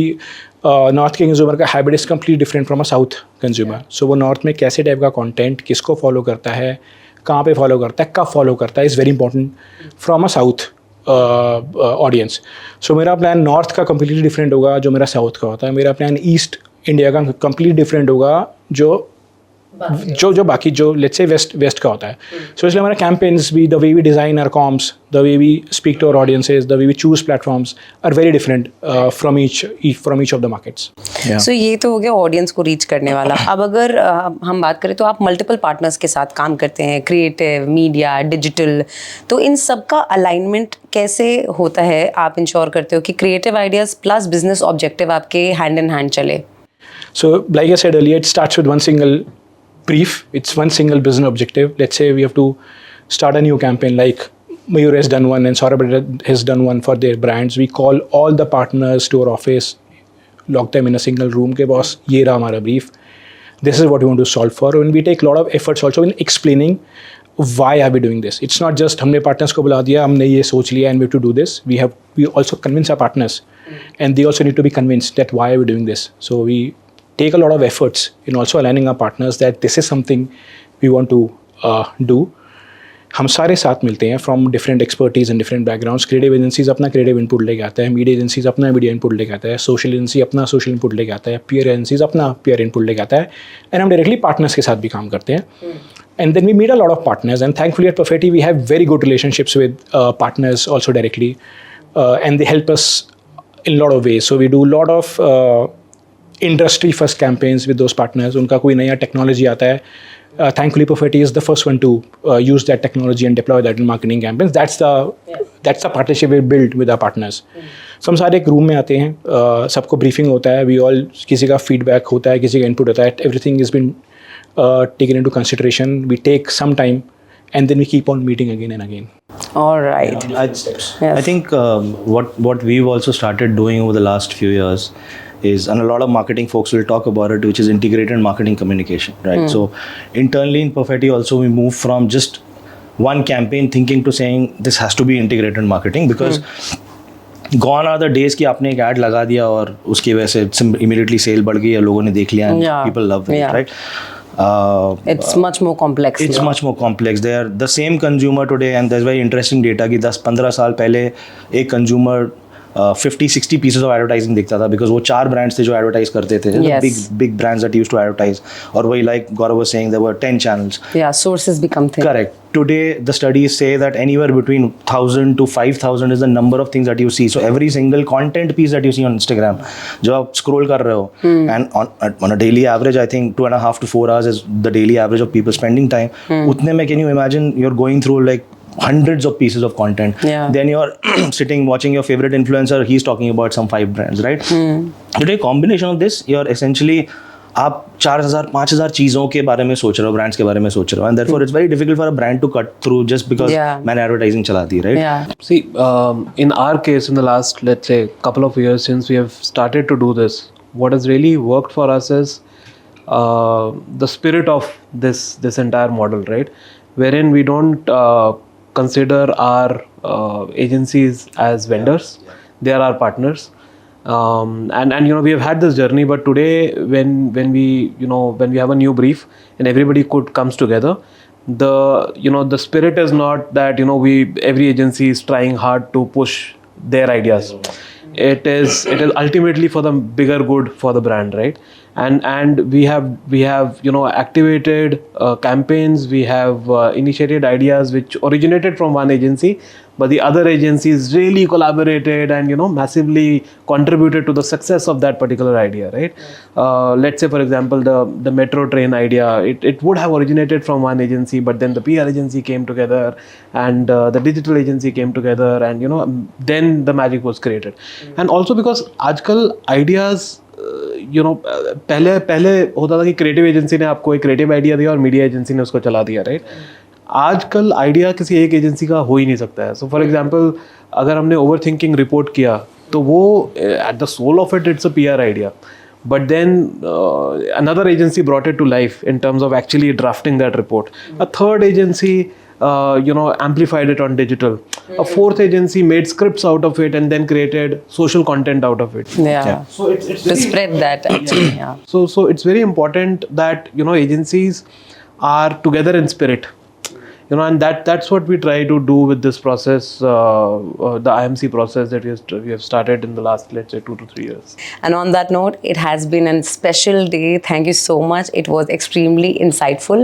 north के consumer का habit is complete different from a south consumer. So वो north में कैसे type का content किसको follow करता है, कहाँ पे फॉलो करता है, कब फॉलो करता है, is very important from a south audience. So मेरा प्लान नॉर्थ का कम्प्लीटली डिफरेंट होगा जो मेरा साउथ का होता है. मेरा प्लान ईस्ट इंडिया का कम्प्लीट डिफरेंट होगा जो बाकी जो लेट्स से वेस्ट का होता है. सो इसलिए हमारे कैंपेन्स भी, the way we design our comms, the way we speak to our audiences, the way we choose platforms are very different from each of the markets. So ये तो हो गया ऑडियंस को रीच करने वाला. अब अगर हम बात करें तो आप मल्टीपल पार्टनर्स के साथ काम करते हैं, क्रिएटिव, मीडिया, डिजिटल, तो इन सब का अलाइनमेंट कैसे होता है? आप इंश्योर करते हो कि creative ideas plus business objective आपके हैंड इन हैंड चले? So, like I said earlier, it starts with one single brief. It's one single business objective. Let's say we have to start a new campaign, like Mayur has done one and Saurabh has done one for their brands. We call all the partners to our office, lock them in a single room. Ke boss, ye raha hamara brief. This is what we want to solve for. And we take a lot of efforts also in explaining why are we doing this. It's not just हमने partners को बुला दिया, हमने ये सोच लिया and we have to do this. We also convince our partners, and they also need to be convinced that why are we doing this. So we take a lot of efforts in also aligning our partners that this is something we want to do. हम सारे साथ मिलते हैं from different expertise and different backgrounds. Creative agencies अपना creative input लेके आता है, media agencies अपना मीडिया इनपुट लेके आता है, सोशल एजेंसी अपना सोशल इनपुट लेके आता है, पीयर एजेंसीज अपना पीयर इनपुट लेके आता है, एंड हम डायरेक्टली पार्टनर्स के साथ भी काम करते हैं. And then we meet a lot of partners, and thankfully at Perfetti we have very good relationships with partners also directly, and they help us in a lot of ways. So we do a lot of industry first campaigns with those partners. उनका कोई नया technology आता है, thankfully Perfetti is the first one to use that technology and deploy that in marketing campaigns. That's the partnership we build with our partners. So हम सारे एक room में आते हैं, सबको ब्रीफिंग होता है, we all किसी का फीडबैक होता है, किसी का इनपुट होता है, everything has been taken into consideration. We take some time and then we keep on meeting again and again. All right. I think what we've also started doing over the last few years is, and a lot of marketing folks will talk about it, which is integrated marketing communication, right? So internally in Perfetti also we move from just one campaign thinking to saying this has to be integrated marketing, because gone are the days कि आपने एक ad लगा दिया और उसकी वजह से immediately sale बढ़ गई या लोगों ने देख लिया, people love it, right? It's much more complex. It's much more complex. They are the same consumer today, and there's very interesting data कि 10-15 साल पहले एक consumer 50-60 pieces of advertising दिखता था, because वो 4 brands थे जो advertise करते थे, big brands that used to advertise, और वही like Gaurav was saying there were 10 channels. Yeah, sources become thin. Correct. Today the studies say that anywhere between 1,000 to 5,000 is the number of things that you see. So every single content piece that you see on Instagram, जो आप scroll कर रहे हो, and on a daily average I think 2.5 to 4 hours is the daily average of people spending time. उतने में can you imagine you're going through like hundreds of pieces of content. Then you're sitting watching your favorite influencer, he's talking about some 5 brands, right? Today combination of this, you're essentially आप 4,000-5,000 चीज़ों के बारे में सोच रहे हो, brands के बारे में सोच रहे हो, and therefore it's very difficult for a brand to cut through just because मैंने advertising चला दी, right? See, in our case, in the last, let's say, couple of years since we have started to do this, what has really worked for us is the spirit of this entire model, right? Wherein we don't consider our agencies as vendors; they are our partners. And you know, we have had this journey, but today when we have a new brief and everybody comes together, the spirit is not that every agency is trying hard to push their ideas. It is ultimately for the bigger good for the brand, right? And we have activated campaigns, we have initiated ideas which originated from one agency, but the other agencies really collaborated and massively contributed to the success of that particular idea, right? Let's say, for example, the metro train idea, it would have originated from one agency, but then the PR agency came together and the digital agency came together, and then the magic was created. And also because आजकल ideas पहले होता था कि creative agency ने आपको एक creative idea दिया और मीडिया एजेंसी ने उसको चला दिया, राइट? आजकल आइडिया किसी एक एजेंसी का हो ही नहीं सकता है. सो फॉर एग्जांपल, अगर हमने ओवर थिंकिंग रिपोर्ट किया तो वो at the soul of it's a PR idea, but then another agency brought it to life in terms of actually drafting that report. A third agency amplified it on digital. A fourth agency made scripts out of it and then created social content out of it. Yeah. So it's To spread that actually. Yeah. so it's very important that agencies are together in spirit, and that's what we try to do with this process, the IMC process that we have started in the last, let's say, 2 to 3 years. And on that note, it has been a special day. Thank you so much. It was extremely insightful.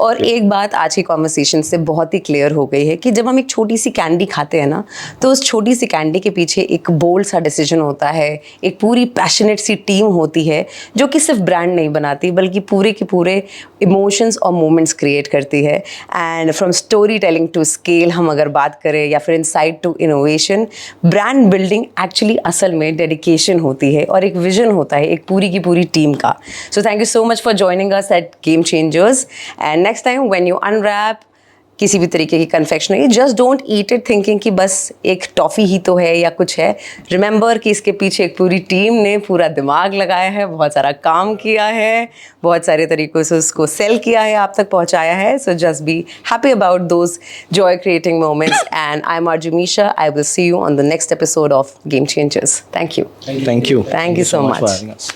और एक बात आज की conversation से बहुत ही clear हो गई है कि जब हम एक छोटी सी कैंडी खाते हैं ना, तो उस छोटी सी कैंडी के पीछे एक बोल्ड सा डिसीजन होता है, एक पूरी पैशनेट सी टीम होती है जो कि सिर्फ ब्रांड नहीं बनाती बल्कि पूरे के पूरे इमोशंस और मोमेंट्स क्रिएट करती है. And from story telling to scale हम अगर बात करें या फिर insight to innovation, brand building actually असल में डेडिकेशन होती है और एक विजन होता है एक पूरी की पूरी टीम का. So thank you so much for joining us at game changers. And next time when you unwrap किसी भी तरीके की confectionery, just don't eat it thinking कि बस एक टॉफ़ी ही तो है या कुछ है. रिमेंबर कि इसके पीछे एक पूरी टीम ने पूरा दिमाग लगाया है, बहुत सारा काम किया है, बहुत सारे तरीक़ों से उसको सेल किया है, आप तक पहुंचाया है. So just be happy about those joy creating moments. And I am RJ Misha. I will see you on the next episode of game changers. Thank you. Thank you. Thank you so for much. having us.